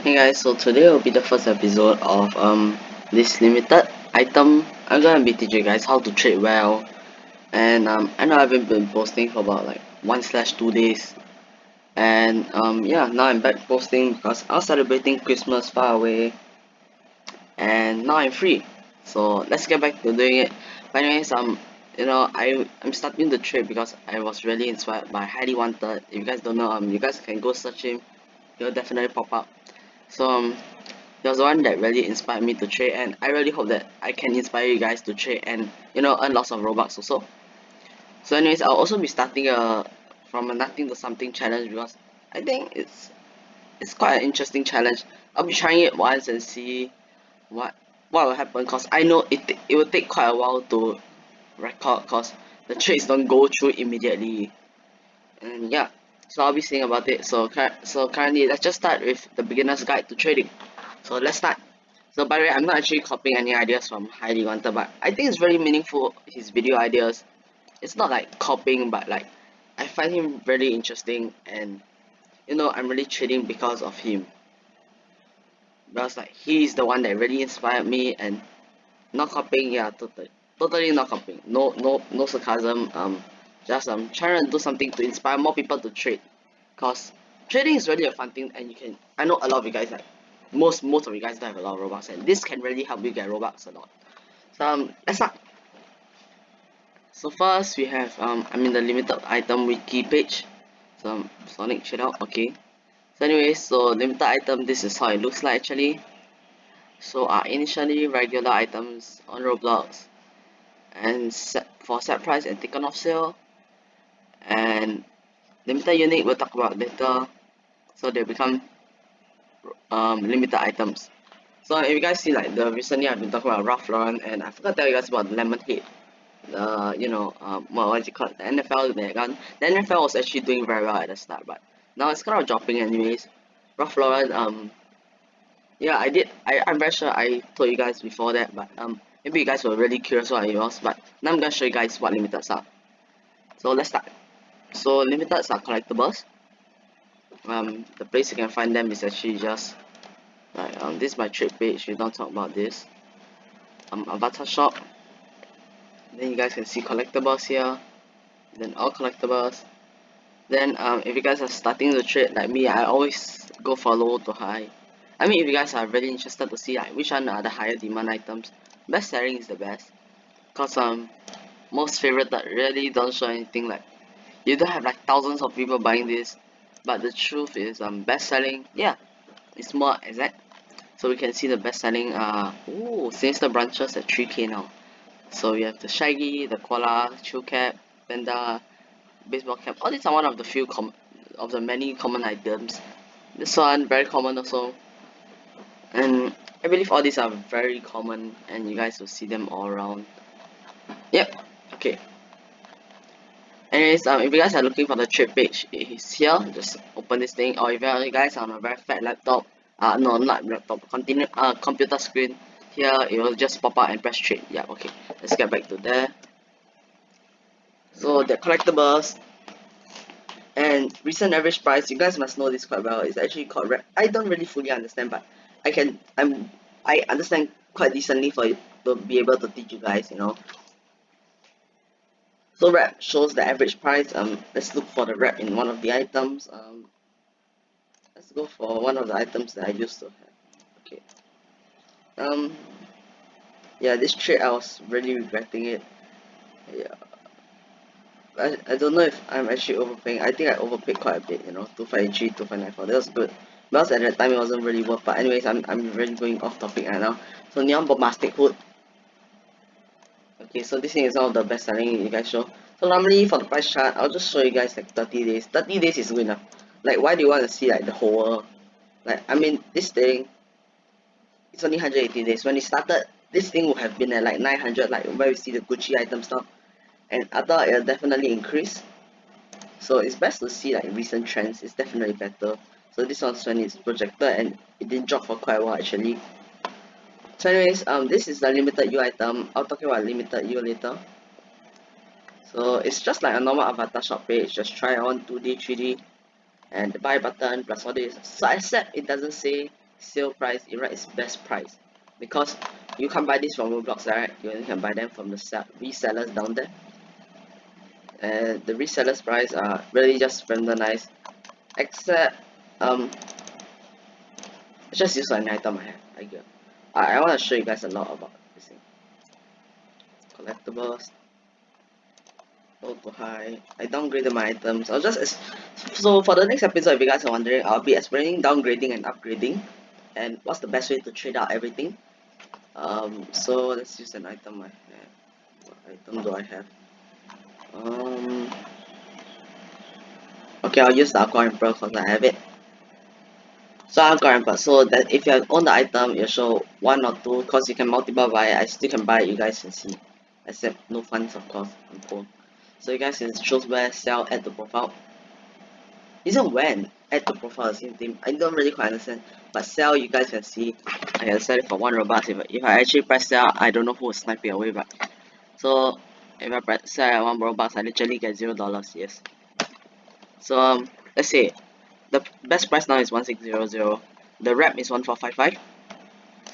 Hey guys, so today will be the first episode of this limited item. I'm gonna be teaching you guys how to trade well, and I know I haven't been posting for about like 1/2 days, and yeah, now I'm back posting because I was celebrating Christmas far away, and now I'm free. So let's get back to doing it. But anyways, I'm starting the trade because I was really inspired by Highly Wanted. If you guys don't know, you guys can go search him. He'll definitely pop up. So he was the one that really inspired me to trade, and I really hope that I can inspire you guys to trade and earn lots of robux also. So anyways, I'll also be starting a from a nothing to something challenge because I think it's quite an interesting challenge. I'll be trying it once and see what what will happen, because I know it will take quite a while to record because the trades don't go through immediately. And yeah, so I'll be saying about it. So currently, let's just start with the beginner's guide to trading. So let's start. So by the way, I'm not actually copying any ideas from Highly Wanted, but I think it's very meaningful, his video ideas. It's not like copying, but like I find him really interesting, and I'm really trading because of him. Because like he's the one that really inspired me, and not copying, yeah, totally not copying. No sarcasm. Just trying to do something to inspire more people to trade. Cause trading is really a fun thing, and I know a lot of you guys like most of you guys don't have a lot of robux, and this can really help you get robux a lot. So let's start. So first we have I'm in the limited item wiki page. So Sonic check out. Okay. So anyways, so limited item, this is how it looks like actually. So initially regular items on Roblox, and set price and taken off sale, and limited unit we'll talk about later. So they become limited items. So if you guys see like the recently I've been talking about Ralph Lauren, and I forgot to tell you guys about the Lemonade. What is it called? The NFL that gun. The NFL was actually doing very well at the start, but now it's kind of dropping anyways. Ralph Lauren, yeah, I'm very sure I told you guys before that, but maybe you guys were really curious what it was, but now I'm gonna show you guys what limiteds are. So let's start. So limiteds are collectibles. The place you can find them is actually just like this is my trade page. We don't talk about this. Avatar shop. Then you guys can see collectibles here. Then all collectibles. Then if you guys are starting to trade like me, I always go for low to high. I mean, if you guys are really interested to see like which one are the higher demand items, best selling is the best. Cause most favorite that really don't show anything, like you don't have like thousands of people buying this, but the truth is best selling, yeah, it's more exact. So we can see the best selling sinister branches at 3k now. So we have the Shaggy, the Koala, Chill Cap, Panda, Baseball Cap. All these are one of the of the many common items. This one very common also, and I believe all these are very common, and you guys will see them all around. Yep. Okay. Anyways, if you guys are looking for the trade page, it is here. Just open this thing, or if you guys are on a very fat laptop, no, not laptop, continue, computer screen. Here, it will just pop out and press trade. Yeah. Okay. Let's get back to there. So the collectibles and recent average price, you guys must know this quite well. It's actually called rep. I don't really fully understand, but I understand quite decently for it to be able to teach you guys. So rep shows the average price. Let's look for the rep in one of the items. Let's go for one of the items that I used to have. Okay. Um. Yeah, this trade I was really regretting it. Yeah. I don't know if I'm actually overpaying. I think I overpaid quite a bit, 253, 2594. That was good. Because at that time it wasn't really worth, but anyways, I'm really going off topic right now. So neon bombastic hood. Okay, so this thing is one of the best selling you guys show. So normally for the price chart, I'll just show you guys like 30 days. 30 days is good enough. Like why do you want to see like the whole world? Like I mean this thing, it's only 180 days. When it started, this thing would have been at like 900, like where we see the Gucci items now. And I thought it'll definitely increase. So it's best to see like recent trends. It's definitely better. So this one's when it's projected, and it didn't drop for quite a while actually. So anyways, this is the limited U item. I'll talk about limited U later. So it's just like a normal avatar shop page. Just try on 2D, 3D, and the buy button plus all this. So except it doesn't say sale price, it writes best price, because you can't buy this from Roblox direct. You only can buy them from the resellers down there, and the resellers price are really just randomized, except it's just used for an item I have. I want to show you guys a lot about this thing. Collectibles, low to high. I downgraded my items. So for the next episode, if you guys are wondering, I'll be explaining downgrading and upgrading, and what's the best way to trade out everything. So let's use an item I have. What item do I have? Okay, I'll use the Aqua Emperor because I have it. So Aqua Emperor, so that if you own the item, you show 1 or 2, because you can multiple buy it. I still can buy it, you guys can see. Except no funds, of course, I'm poor. So you guys can choose where, sell, add to profile. Isn't when add to profile the same thing? I don't really quite understand. But sell, you guys can see, I can sell it for 1 robux. If I actually press sell, I don't know who will snipe it away, but so if I press sell at 1 robux, I literally get $0. Yes. So let's say the best price now is 1600. The wrap is 1455.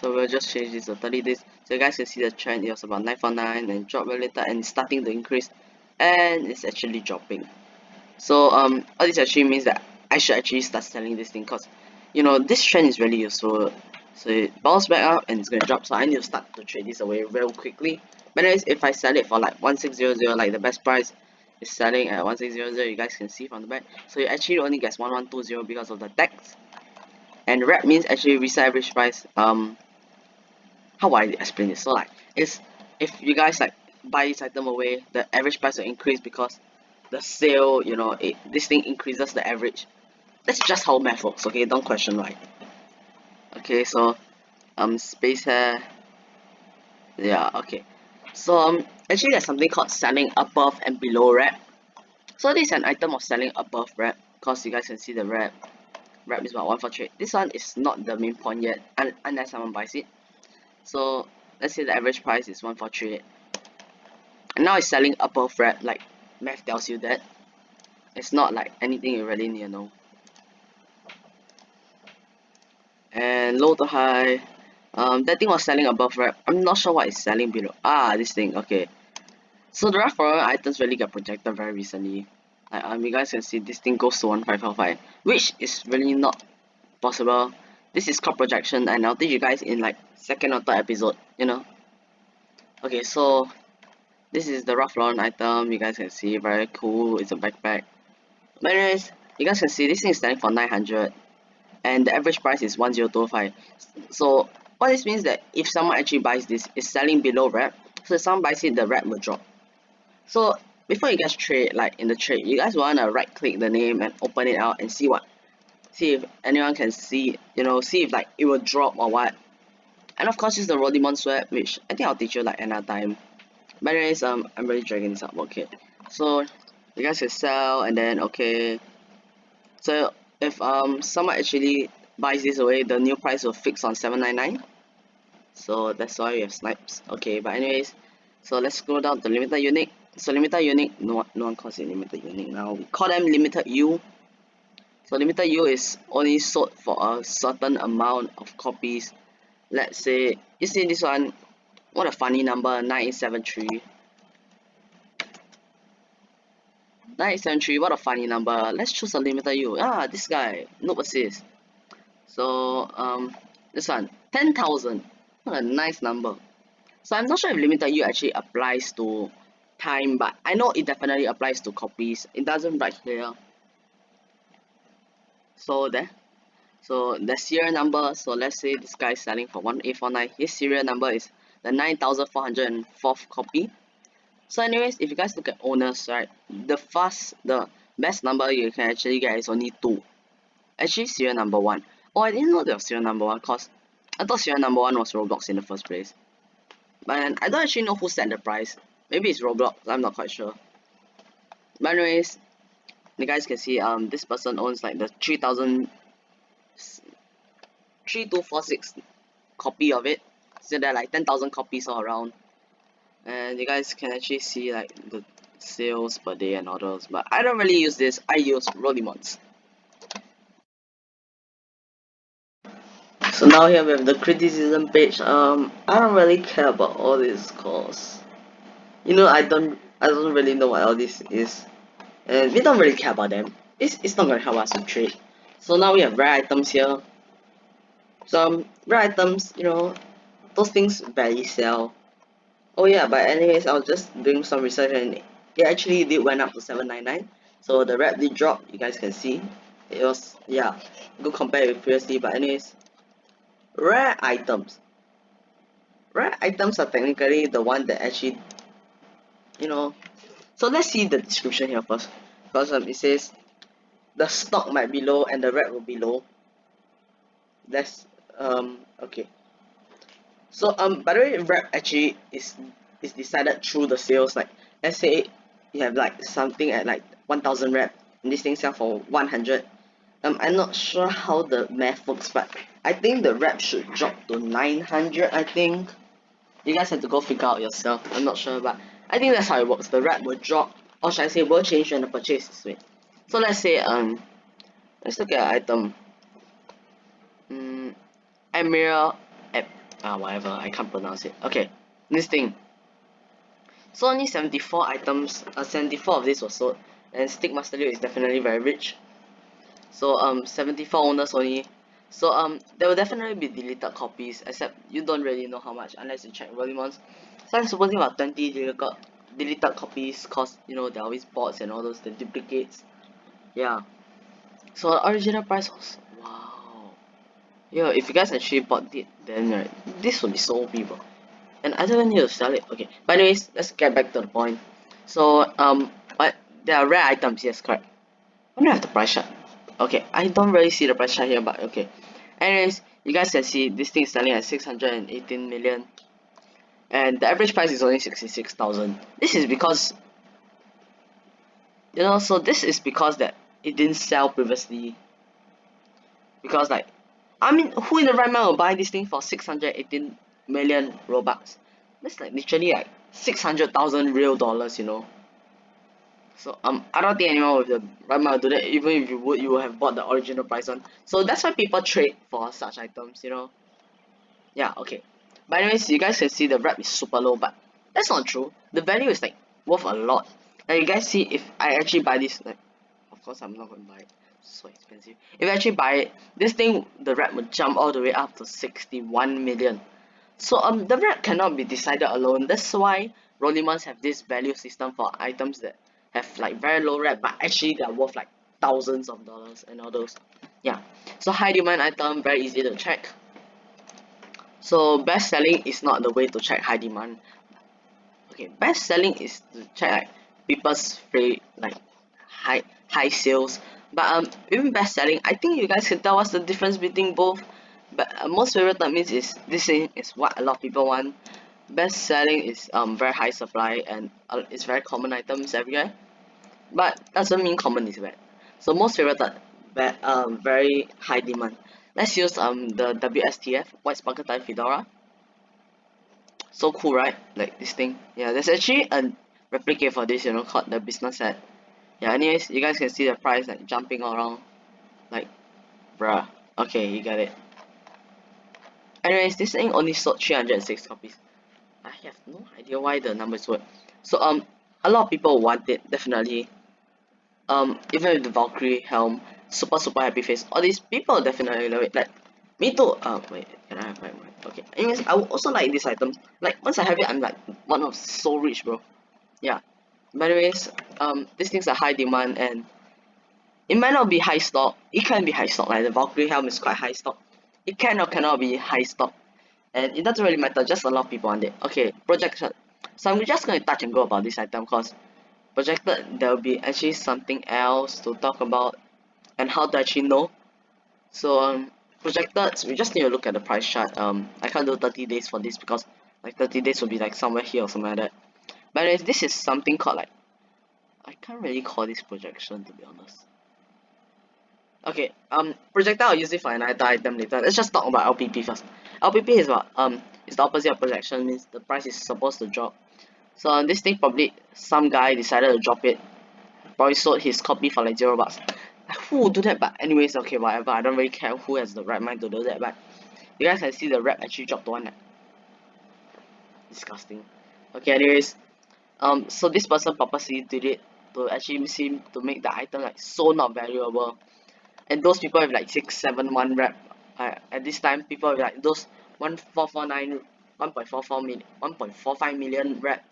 So we'll just change this to 30 days. So you guys can see the trend. It was about 949 and dropped very little, and it's starting to increase, and it's actually dropping. So all this actually means that I should actually start selling this thing, because you know this trend is really useful. So it bounced back up and it's gonna drop, so I need to start to trade this away real quickly. But anyways, if I sell it for like 1600, like the best price is selling at 1600, you guys can see from the back. So it actually only gets 1120 because of the tax. And wrap means actually resale average price. How do I explain this? So like, it's if you guys like buy this item away, the average price will increase because the sale, you know, this thing increases the average. That's just how math works. Okay, don't question right. Okay, so space hair. Yeah, okay. So actually there's something called selling above and below wrap. So this is an item of selling above wrap, because you guys can see the wrap. Wrap is about 143. This one is not the main point yet, unless someone buys it. So let's say the average price is 143, and now it's selling above wrap, like math tells you that. It's not like anything you really need to know. And low to high, that thing was selling above wrap. I'm not sure what is selling below. This thing. Okay, so the rough foreign items really got projected very recently. Like you guys can see this thing goes to 1555, which is really not possible. This is called projection, and I'll teach you guys in like second or third episode, you know. Okay, so this is the rough Lauren item. You guys can see, very cool. It's a backpack. But anyways, you guys can see this thing is selling for 900, and the average price is 1025. So what this means that if someone actually buys this, it's selling below wrap. So if someone buys it, the wrap will drop. So before you guys trade, like in the trade, you guys wanna right click the name and open it out and see if anyone can see, you know, see if like it will drop or what. And of course use the Rodimon swap, which I think I'll teach you like another time. But anyways, I'm really dragging this up. Okay, so you guys can sell, and then okay, so if someone actually buys this away, the new price will fix on 799. So that's why we have snipes. Okay, but anyways, so let's scroll down to limited unique. So limited unique, no one calls it limited unique now. We call them limited U. So limited U is only sold for a certain amount of copies. Let's say you see this one. What a funny number, 9873. 9873, what a funny number. Let's choose a limited U. This guy, noob assist. So this one, 10,000. What a nice number. So I'm not sure if limited U actually applies to time, but I know it definitely applies to copies. It doesn't write here. So there. So the serial number, so let's say this guy is selling for 1849. His serial number is the 9404th copy. So anyways, if you guys look at owners, right, the best number you can actually get is only 2. Actually serial number 1. Oh, I didn't know there was serial number 1, cause I thought serial number 1 was Roblox in the first place. But I don't actually know who set the price. Maybe it's Roblox, I'm not quite sure. But anyways, you guys can see this person owns like the 3246 copy of it. So there are like 10,000 copies all around. And you guys can actually see like the sales per day and all those. But I don't really use this, I use Rodimons. So now here we have the criticism page. I don't really care about all this cause I don't really know what all this is, and we don't really care about them. It's not gonna help us to trade. So now we have rare items here. Some rare items, those things barely sell. Oh yeah, but anyways, I was just doing some research and it actually did went up to 799. So the rep did drop, you guys can see. It was, yeah, good compared with previously. But anyways, rare items. Rare items are technically the one that actually, you know. So let's see the description here first. Because it says the stock might be low and the rep will be low. That's okay. So by the way, rep actually is decided through the sales. Like let's say you have like something at like 1000 rep and this thing sell for 100. I'm not sure how the math works, but I think the rep should drop to 900. I think you guys have to go figure out yourself. I'm not sure, but I think that's how it works. The rep will drop, or should I say will change when the purchase is made. So let's say let's look at an item. Emerald whatever, I can't pronounce it. Okay, this thing. So only 74 items, 74 of this was sold, and Stick Master Liu is definitely very rich. So 74 owners only. So there will definitely be deleted copies, except you don't really know how much unless you check Rolimons. So I'm supposing about 20 deleted copies, cause there are always bots and all those the duplicates. Yeah. So the original price was wow. Yeah, if you guys actually bought it, then this would be so OP, bro. And I don't even need to sell it. Okay, but anyways, let's get back to the point. So but there are rare items, yes, correct. I don't have the price chart. Okay, I don't really see the price chart here, but okay. Anyways, you guys can see this thing is selling at 618 million, and the average price is only 66,000. This is because so this is because that it didn't sell previously. Because like, I mean, who in the right mind will buy this thing for 618 million robux? That's like literally like 600,000 real dollars. So I don't think anyone with the right mind will do that. Even if you would, you would have bought the original price one. So that's why people trade for such items. Yeah, okay. But anyways, you guys can see the rep is super low, but that's not true. The value is like worth a lot. Like you guys see, if I actually buy this, like, of course I'm not gonna buy it. It's so expensive. If I actually buy it, this thing, the rep would jump all the way up to 61 million. So the rep cannot be decided alone. That's why Rolimans have this value system for items that have like very low rep, but actually they're worth like thousands of dollars and all those. Yeah. So high demand item, very easy to check. So best selling is not the way to check high demand. Okay, best selling is to check like people's free like high sales. But even best selling, I think you guys can tell what's the difference between both. But most favorite means is this thing is what a lot of people want. Best selling is very high supply and it's very common items everywhere. But doesn't mean common is bad. So most favorite very high demand. Let's use the WSTF White Sparkle Tie Fedora. So cool, right? Like this thing. Yeah, there's actually a replicate for this, called the business set. Yeah, anyways, you guys can see the price like jumping around. Like, bruh. Okay, you got it. Anyways, this thing only sold 306 copies. I have no idea why the numbers work. So a lot of people want it, definitely. Even with the Valkyrie helm, super happy face, all these people definitely love it. Like me too. Wait, can I have my okay. Anyways, I would also like this item. Like once I have it, I'm like one of so rich, bro. Yeah. By the ways, these things are high demand and it might not be high stock. It can be high stock. Like the Valkyrie helm is quite high stock. It can or cannot be high stock, and it doesn't really matter. Just a lot of people want it. Okay, projection. So I'm just going to touch and go about this item because projected there will be actually something else to talk about and how to actually know. So projected, we just need to look at the price chart. I can't do 30 days for this because like 30 days will be like somewhere here or somewhere like that. But anyways, this is something called like, I can't really call this projection to be honest. Okay, projectile I'll use it for another item later. Let's just talk about LPP first. LPP is what it's the opposite of projection, means the price is supposed to drop. So on this thing, probably some guy decided to drop it. Probably sold his copy for like $0. Who would do that? But anyways, okay, whatever. I don't really care who has the right mind to do that. But You guys can see the rep actually dropped to 1. Disgusting. Okay, anyways, so this person purposely did it to actually seem to make the item like so not valuable. And those people with like 671 rep, at this time people with like those 1449 1.44 million 1.45 million rep,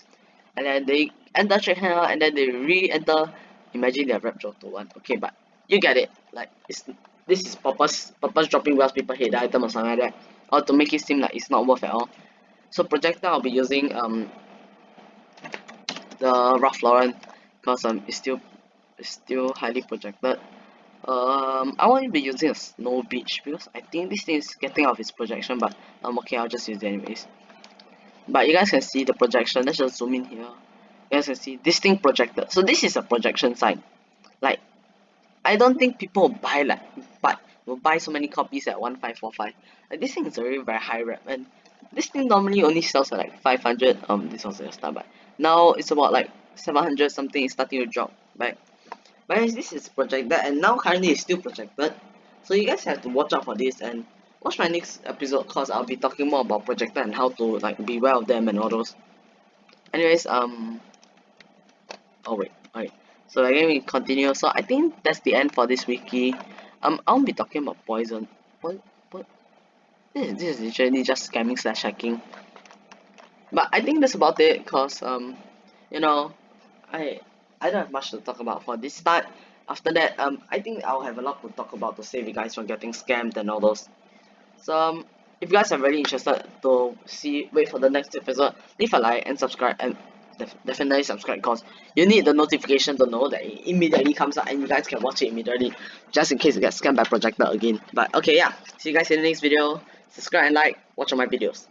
and then they enter trade here and then they re-enter. Imagine their rep drop to 1. Okay, but you get it, like this is purpose dropping whilst people hate the item or something like that, or to make it seem like it's not worth at all. So projector I'll be using the Ralph Lauren, because it's still highly projected. I won't be using a snow beach because I think this thing is getting out of its projection, but okay, I'll just use it anyways. But you guys can see the projection. Let's just zoom in here. You guys can see this thing projected. So this is a projection sign. Like, I don't think people will buy so many copies at 1545. Like, this thing is already very high rep, and this thing normally only sells at like 500. This was the start, but now it's about like 700 something. It's starting to drop back. But anyways, this is projected, and now currently it's still projected. So you guys have to watch out for this and watch my next episode, cause I'll be talking more about projector and how to like beware of them and all those. Anyways, oh wait. So again we continue. So I think that's the end for this wiki. I won't be talking about poison. What? This is literally just scamming slash hacking. But I think that's about it, cause you know, I I don't have much to talk about for this start. After that, I think I'll have a lot to talk about to save you guys from getting scammed and all those. So if you guys are really interested to wait for the next episode, leave a like and subscribe, and definitely subscribe, because you need the notification to know that it immediately comes out and you guys can watch it immediately, just in case you get scammed by projector again. But okay, yeah, see you guys in the next video. Subscribe and like, watch all my videos.